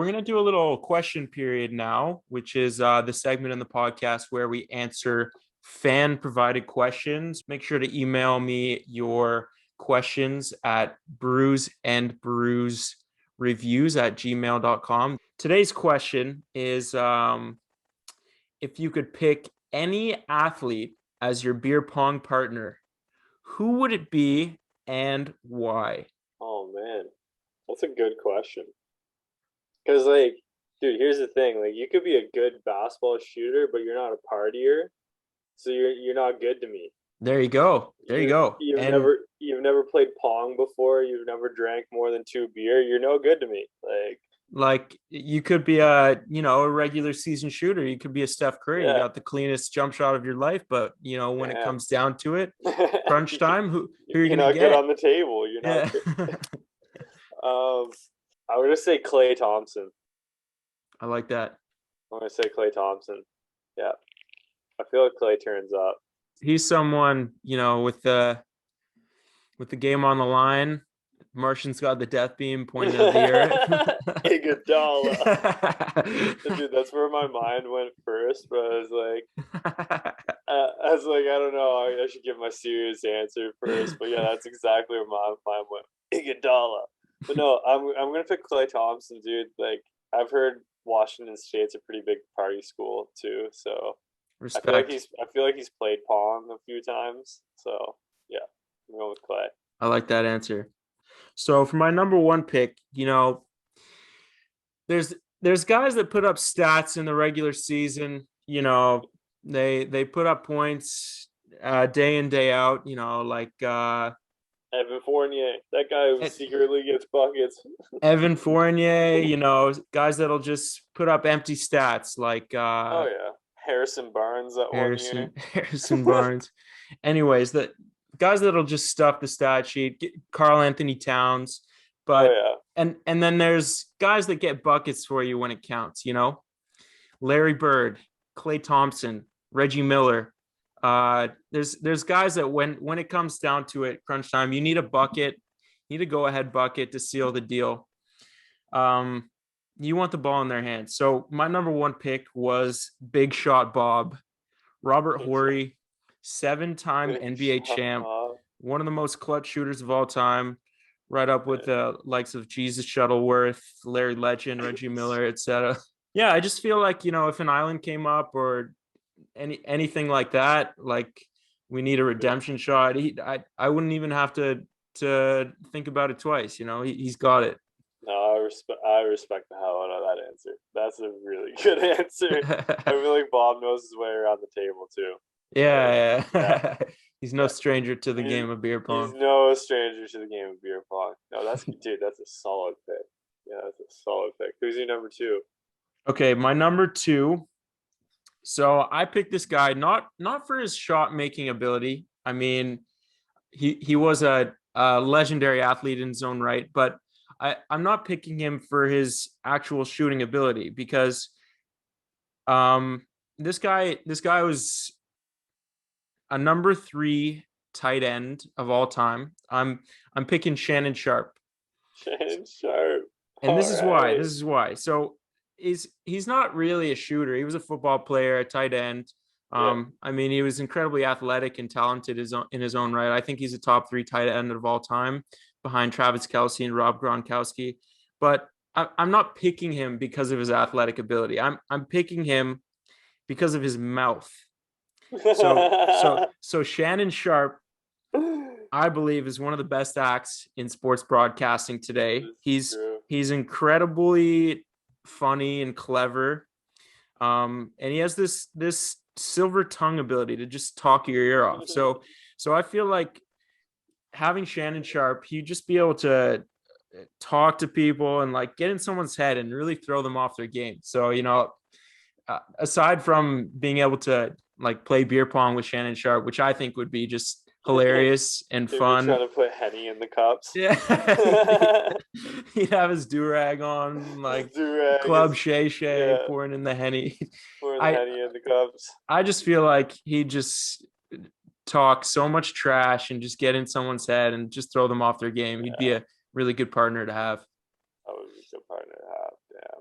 we're going to do a little question period now, which is the segment in the podcast where we answer fan provided questions. Make sure to email me your questions at brewsandbruisereviews@gmail.com. Today's question is if you could pick any athlete as your beer pong partner, who would it be and why? Oh man, that's a good question. Cause like, dude, here's the thing: like, you could be a good basketball shooter, but you're not a partier, so you're not good to me. There you go. There you You go. you've And never played pong before. You've never drank more than two beer. You're no good to me. like you could be a regular season shooter. You could be a Steph Curry. You Yeah, got the cleanest jump shot of your life, but when it damn. comes down to it, crunch time, who are you You're gonna not good get? on the table. You're not Yeah. good. Um, I would just say Clay Thompson. I like that. I'm gonna say Clay Thompson. Yeah, I feel like Clay turns up. He's someone, with the game on the line. Martian's got the death beam pointed at the earth. Iguodala. Dude, that's where my mind went first, but I don't know. I should give my serious answer first, but yeah, that's exactly where my mind went. Iguodala. But no, I'm gonna pick Clay Thompson, dude. Like, I've heard Washington State's a pretty big party school too, so Respect. I feel like he's played Pong a few times. So yeah, I'm going with Clay. I like that answer. So for my number one pick, there's there's guys that put up stats in the regular season. They put up points day in day out. Evan Fournier, that guy who secretly gets buckets. Evan Fournier. Guys that'll just put up empty stats like Oh yeah, Harrison Barnes that one year. Harrison Barnes. Anyways, the guys that'll just stuff the stat sheet. Carl Anthony Towns, Oh but yeah, and then there's guys that get buckets for you when it counts. Larry Bird, Klay Thompson, Reggie Miller. There's guys that when it comes down to it, crunch time, you need a bucket, you need a go ahead bucket to seal the deal. You want the ball in their hands. So my number one pick was Big Shot Bob, Robert Horry, 7-time big NBA shot, champ, Bob. one of the most clutch shooters of all time, right up with the likes of Jesus Shuttleworth, Larry Legend, Reggie Miller, etc. Yeah, I just feel like, if an island came up or anything like that, like we need a redemption shot, I wouldn't even have to think about it twice. He's got it. No, I respect the hell out of that answer. That's a really good answer. I feel like Bob knows his way around the table too. Yeah, Yeah, yeah. He's no yeah. stranger to the He's game of beer he's pong. no stranger to the game of beer pong. No, that's dude. That's a solid pick. Yeah, that's a solid pick. Who's your number two? Okay, my number two. So I picked this guy not for his shot making ability. I mean, he was a legendary athlete in his own right, but I'm not picking him for his actual shooting ability because this guy was a number three tight end of all time. I'm picking Shannon Sharp. Shannon Sharp. And All this is why. right. This is why. So he's not really a shooter. He was a football player, a tight end. Yeah. I mean, he was incredibly athletic and talented in his own right. I think he's a top three tight end of all time, behind Travis Kelce and Rob Gronkowski. But I'm not picking him because of his athletic ability. I'm picking him because of his mouth. So Shannon Sharp, I believe, is one of the best acts in sports broadcasting today. This is He's true. he's incredibly funny and clever. And he has this silver tongue ability to just talk your ear off. So I feel like having Shannon Sharp, he'd just be able to talk to people and like get in someone's head and really throw them off their game. So aside from being able to like play beer pong with Shannon Sharp, which I think would be just hilarious and He'd be fun. trying to put Henny in the cups. Yeah. He'd have his do-rag on, His like durag Club is Shay Shay yeah, pouring in the Henny. pouring the I Henny in the cups. I just feel like he just talk so much trash and just get in someone's head and just throw them off their game. He'd be Yeah, a really good partner to have. that would be a good partner to have. Yeah.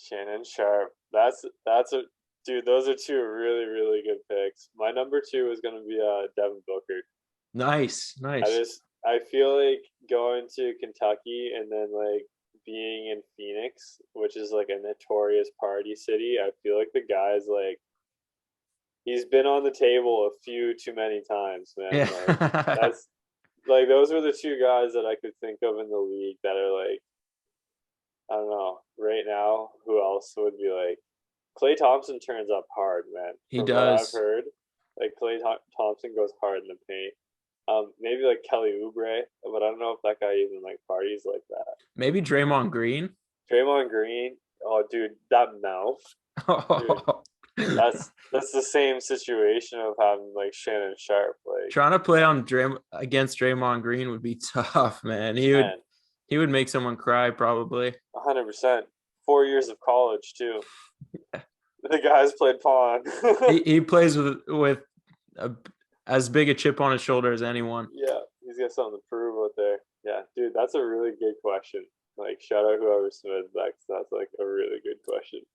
Shannon Sharp. That's a dude. Those are two really really good picks. My number two is gonna be Devin Booker. Nice, nice. I feel like going to Kentucky and then like being in Phoenix, which is like a notorious party city. I feel like the guy's like he's been on the table a few too many times, man. Like Yeah. that's like those were the two guys that I could think of in the league that are like I don't know right now. Who else would be like Clay Thompson turns up hard, man. He From what I've does. heard, like Thompson goes hard in the paint. Maybe like Kelly Oubre, but I don't know if that guy even like parties like that. Maybe Draymond Green. Draymond Green, oh dude, that mouth, dude, that's the same situation of having like Shannon Sharp, like Trying to play on against Draymond Green would be tough, man. man, He would make someone cry probably. 100%. 4 years of college too. The guy's played Pong. He plays with a, as big a chip on his shoulder as anyone. Yeah, he's got something to prove out there. Yeah, dude, that's a really good question. Like, shout out whoever submitted that. 'Cause that's like a really good question.